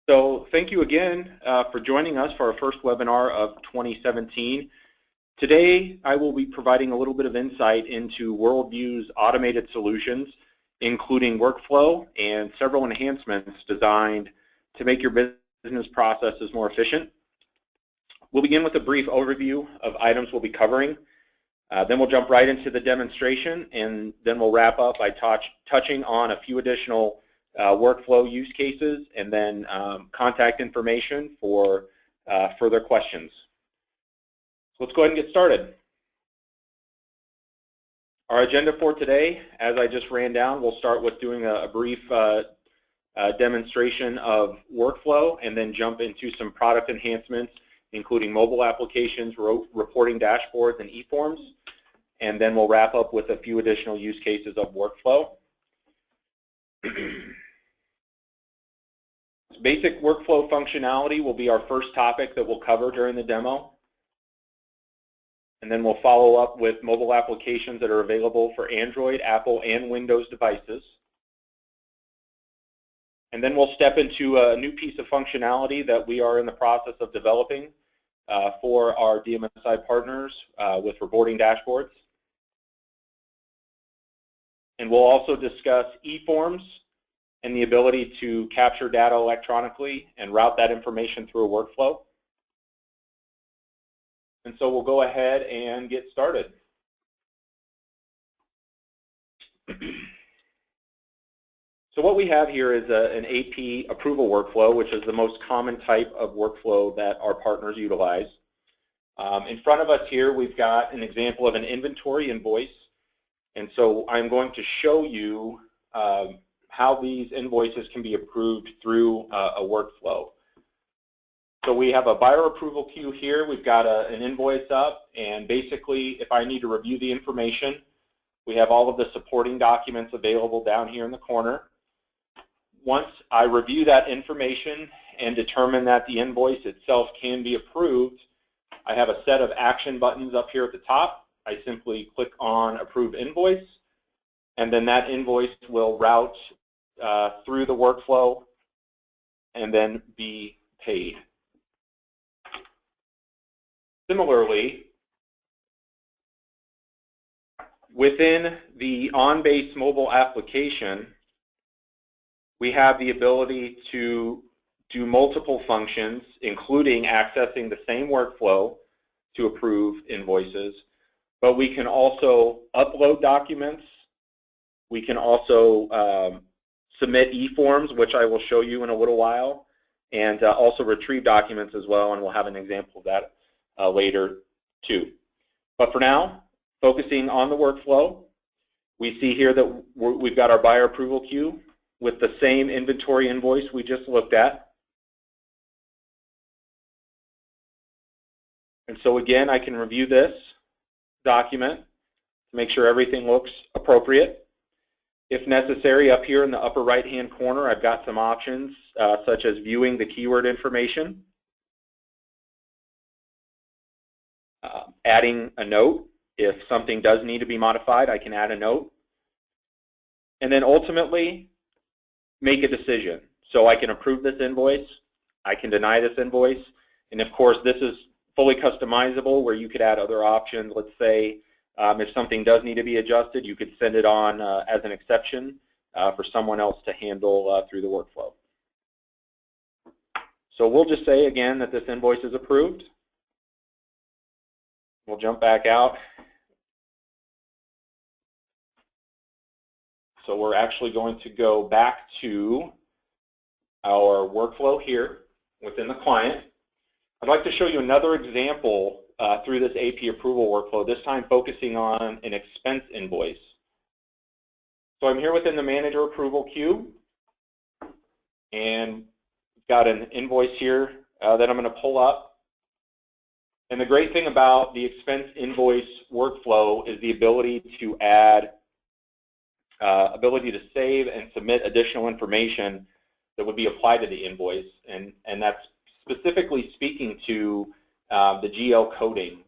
So thank you again for joining us for our first webinar of 2017. Today I will be providing a little bit of insight into Worldview's automated solutions, including workflow and several enhancements designed to make your business processes more efficient. We'll begin with a brief overview of items we'll be covering. Then we'll jump right into the demonstration, and then we'll wrap up by touching on a few additional workflow use cases, and then contact information for further questions. So let's go ahead and get started. Our agenda for today, as I just ran down, we'll start with doing a brief demonstration of workflow, and then jump into some product enhancements, including mobile applications, reporting dashboards, and e-forms. And then we'll wrap up with a few additional use cases of workflow. Basic workflow functionality will be our first topic that we'll cover during the demo. And then we'll follow up with mobile applications that are available for Android, Apple, and Windows devices. And then we'll step into a new piece of functionality that we are in the process of developing for our DMSI partners with reporting dashboards. And we'll also discuss e-forms and the ability to capture data electronically and route that information through a workflow. And so we'll go ahead and get started. So what we have here is an AP approval workflow, which is the most common type of workflow that our partners utilize. In front of us here, we've got an example of an inventory invoice. And so I'm going to show you how these invoices can be approved through a workflow. So we have a buyer approval queue here. We've got an invoice up, and basically if I need to review the information, we have all of the supporting documents available down here in the corner. Once I review that information and determine that the invoice itself can be approved, I have a set of action buttons up here at the top. I simply click on Approve Invoice, and then that invoice will route through the workflow and then be paid. Similarly, within the OnBase mobile application, we have the ability to do multiple functions, including accessing the same workflow to approve invoices. But we can also upload documents. We can also submit e-forms, which I will show you in a little while, and also retrieve documents as well, and we'll have an example of that later too. But for now, focusing on the workflow, we see here that we've got our buyer approval queue with the same inventory invoice we just looked at. And so again, I can review this document to make sure everything looks appropriate. If necessary, up here in the upper right-hand corner, I've got some options such as viewing the keyword information, adding a note. If something does need to be modified, I can add a note. And then ultimately, make a decision. So I can approve this invoice, I can deny this invoice, and of course this is fully customizable where you could add other options. Let's say if something does need to be adjusted, you could send it on as an exception for someone else to handle through the workflow. So we'll just say again that this invoice is approved. We'll jump back out. So we're actually going to go back to our workflow here within the client. I'd like to show you another example through this AP approval workflow, this time focusing on an expense invoice. So I'm here within the manager approval queue, and got an invoice here that I'm going to pull up. And the great thing about the expense invoice workflow is the ability to add, ability to save and submit additional information that would be applied to the invoice, and that's specifically speaking to the GL coding.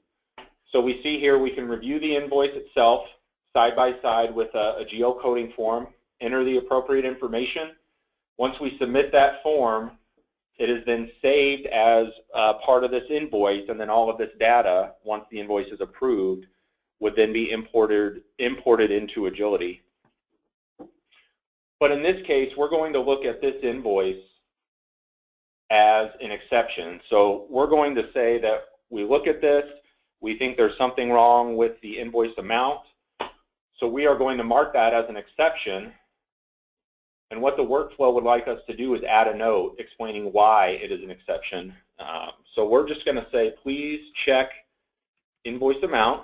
So we see here we can review the invoice itself side by side with a GL coding form, enter the appropriate information. Once we submit that form it is then saved as part of this invoice, and then all of this data, once the invoice is approved, would then be imported into Agility. But in this case, we're going to look at this invoice as an exception. So we're going to say that we look at this, we think there's something wrong with the invoice amount, so we are going to mark that as an exception. And what the workflow would like us to do is add a note explaining why it is an exception. So we're just going to say, please check invoice amount.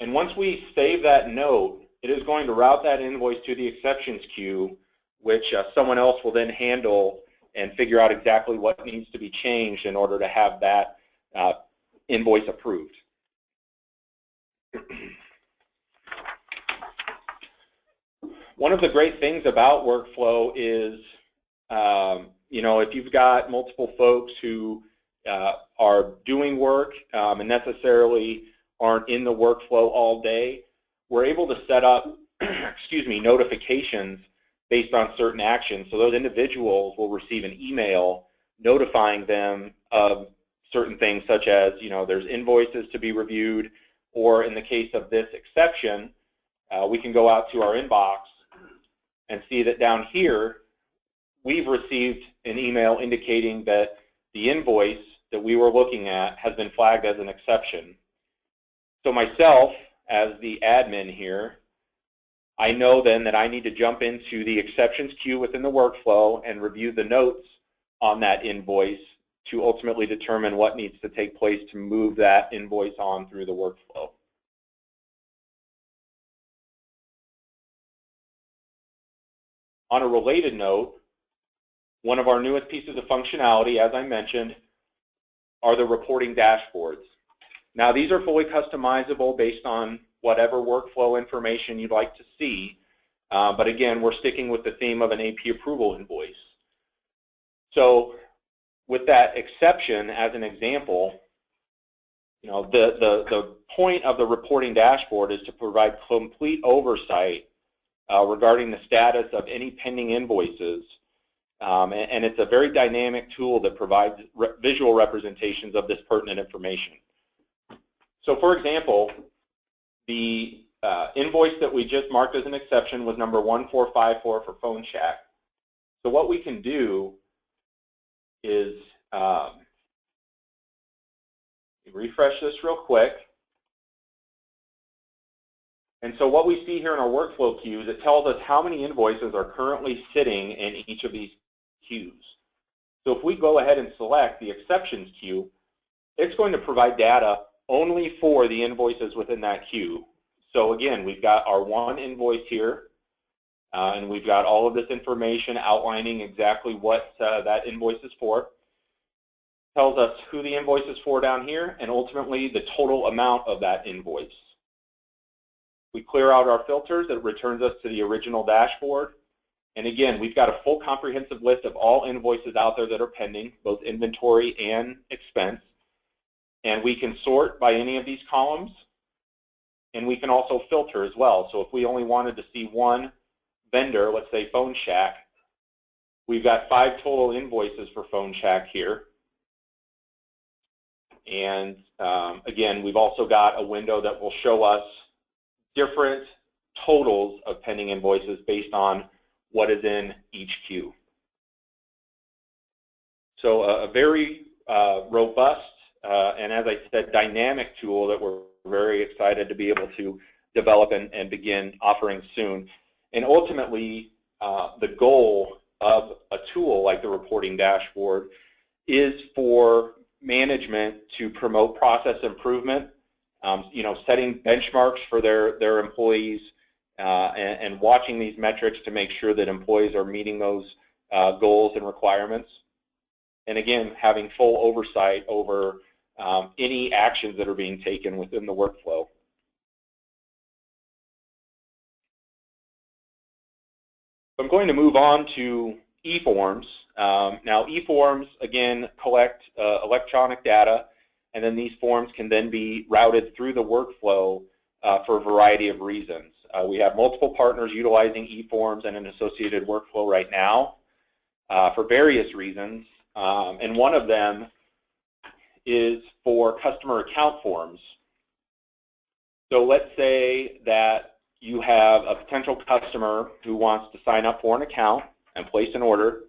And once we save that note, it is going to route that invoice to the exceptions queue, which someone else will then handle and figure out exactly what needs to be changed in order to have that invoice approved. One of the great things about workflow is, if you've got multiple folks who are doing work and necessarily aren't in the workflow all day, we're able to set up, notifications based on certain actions. So those individuals will receive an email notifying them of certain things, such as, there's invoices to be reviewed, or in the case of this exception, we can go out to our inbox and see that down here, we've received an email indicating that the invoice that we were looking at has been flagged as an exception. So myself, as the admin here, I know then that I need to jump into the exceptions queue within the workflow and review the notes on that invoice to ultimately determine what needs to take place to move that invoice on through the workflow. On a related note, one of our newest pieces of functionality, as I mentioned, are the reporting dashboards. Now, these are fully customizable based on whatever workflow information you'd like to see. But again, we're sticking with the theme of an AP approval invoice. So with that exception as an example, the point of the reporting dashboard is to provide complete oversight regarding the status of any pending invoices. And it's a very dynamic tool that provides visual representations of this pertinent information. So for example, the invoice that we just marked as an exception was number 1454 for Phone Shack. So what we can do is refresh this real quick. And so what we see here in our workflow queues, it tells us how many invoices are currently sitting in each of these queues. So if we go ahead and select the exceptions queue, it's going to provide data only for the invoices within that queue. So again, we've got our one invoice here, and we've got all of this information outlining exactly what that invoice is for. Tells us who the invoice is for down here, and ultimately the total amount of that invoice. We clear out our filters, it returns us to the original dashboard. And again, we've got a full comprehensive list of all invoices out there that are pending, both inventory and expense. And we can sort by any of these columns, and we can also filter as well. So if we only wanted to see one vendor, let's say Phone Shack, we've got 5 total invoices for Phone Shack here. And again, we've also got a window that will show us different totals of pending invoices based on what is in each queue. So a very robust and, as I said, dynamic tool that we're very excited to be able to develop and begin offering soon. And ultimately, the goal of a tool like the reporting dashboard is for management to promote process improvement, setting benchmarks for their employees and watching these metrics to make sure that employees are meeting those goals and requirements. And again, having full oversight over any actions that are being taken within the workflow. I'm going to move on to eForms. Now eForms, again, collect electronic data, and then these forms can then be routed through the workflow for a variety of reasons. We have multiple partners utilizing eForms and an associated workflow right now for various reasons. and one of them is for customer account forms. So let's say that you have a potential customer who wants to sign up for an account and place an order.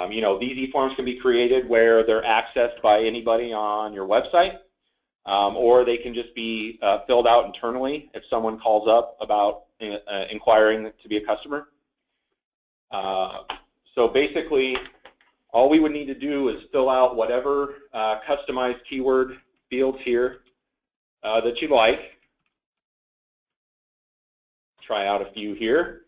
You know, these e-forms can be created where they're accessed by anybody on your website, or they can just be filled out internally if someone calls up about inquiring to be a customer. So basically, all we would need to do is fill out whatever customized keyword fields here that you'd like. Try out a few here.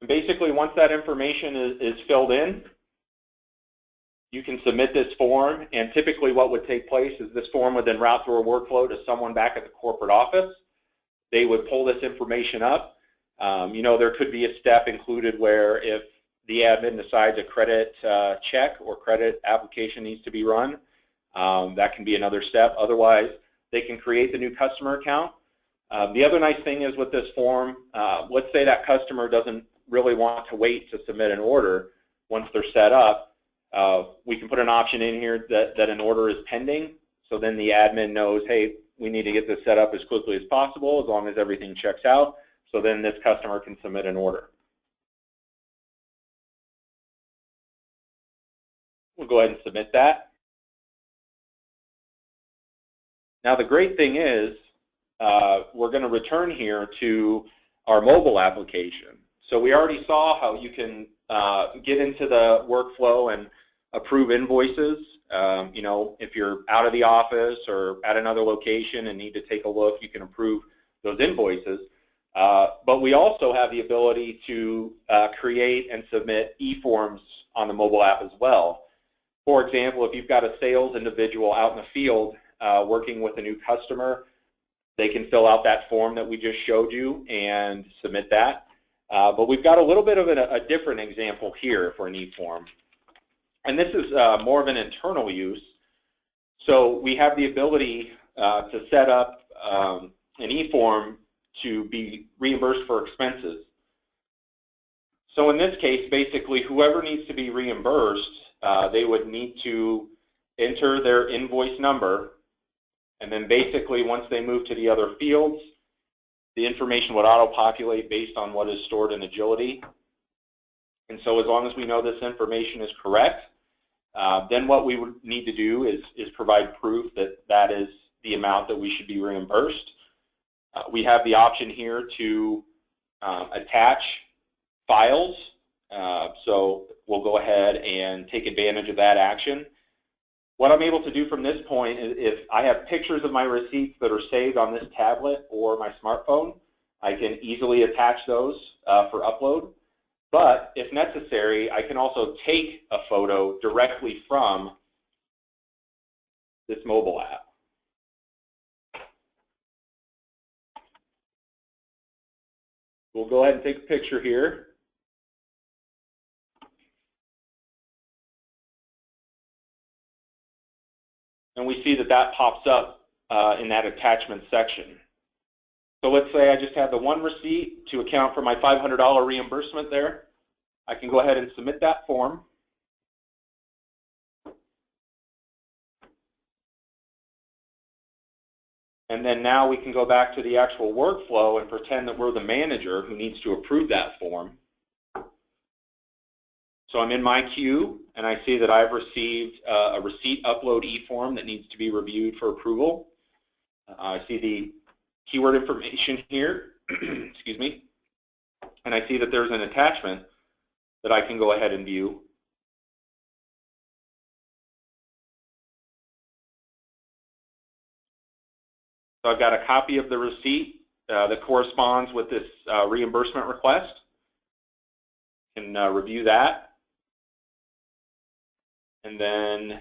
And basically, once that information is filled in, you can submit this form, and typically what would take place is this form would then route through a workflow to someone back at the corporate office. They would pull this information up. You know, there could be a step included where if the admin decides a credit check or credit application needs to be run, that can be another step. Otherwise, they can create the new customer account. The other nice thing is with this form, let's say that customer doesn't really want to wait to submit an order. Once they're set up, we can put an option in here that an order is pending. So then the admin knows, hey, we need to get this set up as quickly as possible as long as everything checks out. So then this customer can submit an order. We'll go ahead and submit that. Now the great thing is we're going to return here to our mobile application. So we already saw how you can get into the workflow and approve invoices. You know, if you're out of the office or at another location and need to take a look, you can approve those invoices. But we also have the ability to create and submit e-forms on the mobile app as well. For example, if you've got a sales individual out in the field working with a new customer, they can fill out that form that we just showed you and submit that. But we've got a little bit of a different example here for an e-form. And this is more of an internal use. So we have the ability to set up an e-form to be reimbursed for expenses. So in this case, basically, whoever needs to be reimbursed, they would need to enter their invoice number, and then basically once they move to the other fields, the information would auto-populate based on what is stored in Agility. And so as long as we know this information is correct, then what we would need to do is provide proof that that is the amount that we should be reimbursed. We have the option here to attach files. So we'll go ahead and take advantage of that action. What I'm able to do from this point is if I have pictures of my receipts that are saved on this tablet or my smartphone, I can easily attach those for upload. But if necessary, I can also take a photo directly from this mobile app. We'll go ahead and take a picture here. And we see that that pops up in that attachment section. So let's say I just have the one receipt to account for my $500 reimbursement there. I can go ahead and submit that form. And then now we can go back to the actual workflow and pretend that we're the manager who needs to approve that form. So I'm in my queue, and I see that I've received a receipt upload e-form that needs to be reviewed for approval. I see the keyword information here, excuse me, and I see that there's an attachment that I can go ahead and view. So I've got a copy of the receipt that corresponds with this reimbursement request. Can review that. And then,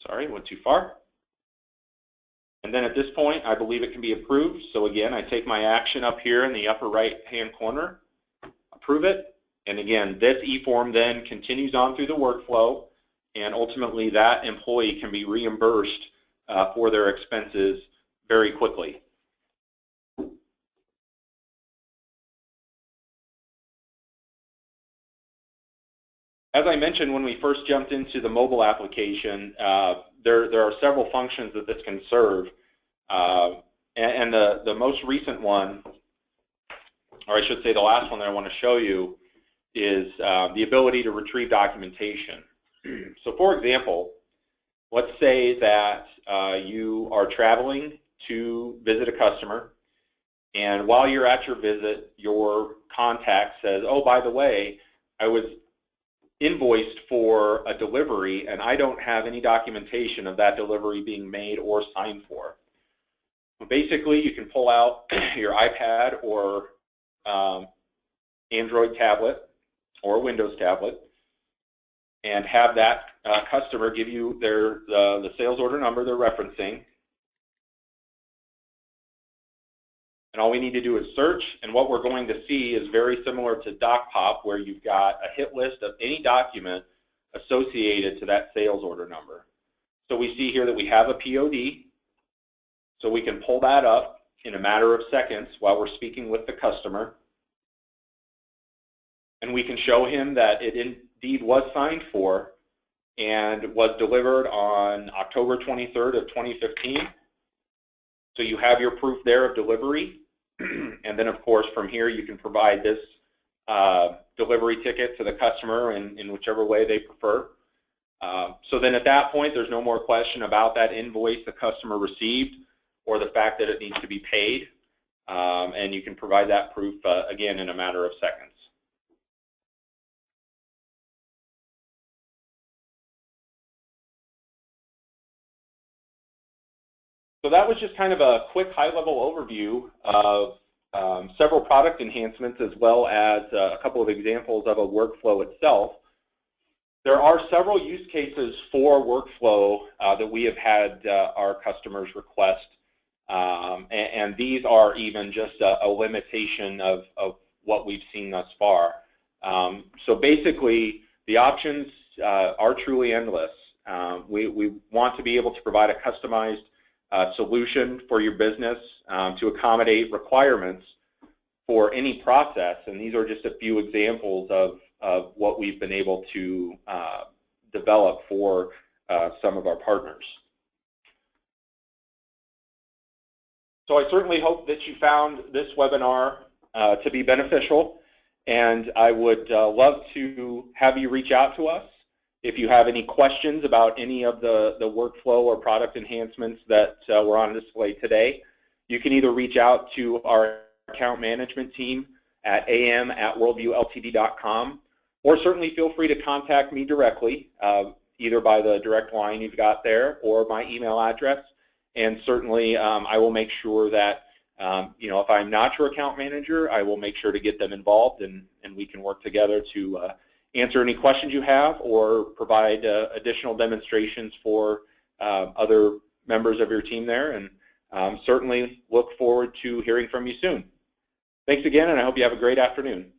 sorry, went too far. And then at this point, I believe it can be approved. So again, I take my action up here in the upper right-hand corner, approve it. And again, this e-form then continues on through the workflow, and ultimately that employee can be reimbursed for their expenses very quickly. As I mentioned when we first jumped into the mobile application, there are several functions that this can serve. And the most recent one, or I should say the last one that I want to show you, is the ability to retrieve documentation. So for example, let's say that you are traveling to visit a customer, and while you're at your visit, your contact says, oh, by the way, I was invoiced for a delivery and I don't have any documentation of that delivery being made or signed for. Basically, you can pull out your iPad or Android tablet or Windows tablet and have that customer give you the sales order number they're referencing. And all we need to do is search, and what we're going to see is very similar to DocPop, where you've got a hit list of any document associated to that sales order number. So we see here that we have a POD, so we can pull that up in a matter of seconds while we're speaking with the customer. And we can show him that it indeed was signed for and was delivered on October 23rd of 2015. So you have your proof there of delivery. And then, of course, from here you can provide this delivery ticket to the customer in whichever way they prefer. So then at that point, there's no more question about that invoice the customer received or the fact that it needs to be paid. And you can provide that proof, again, in a matter of seconds. So that was just kind of a quick high-level overview of several product enhancements as well as a couple of examples of a workflow itself. There are several use cases for workflow that we have had our customers request, and these are even just a limitation of what we've seen thus far. So basically, the options are truly endless. We want to be able to provide a customized solution for your business to accommodate requirements for any process, and these are just a few examples of what we've been able to develop for some of our partners. So I certainly hope that you found this webinar to be beneficial, and I would love to have you reach out to us if you have any questions about any of the workflow or product enhancements that were on display today. You can either reach out to our account management team at am@worldviewltd.com, or certainly feel free to contact me directly, either by the direct line you've got there or my email address. And certainly I will make sure that, if I'm not your account manager, I will make sure to get them involved, and we can work together to answer any questions you have or provide additional demonstrations for other members of your team there, and certainly look forward to hearing from you soon. Thanks again, and I hope you have a great afternoon.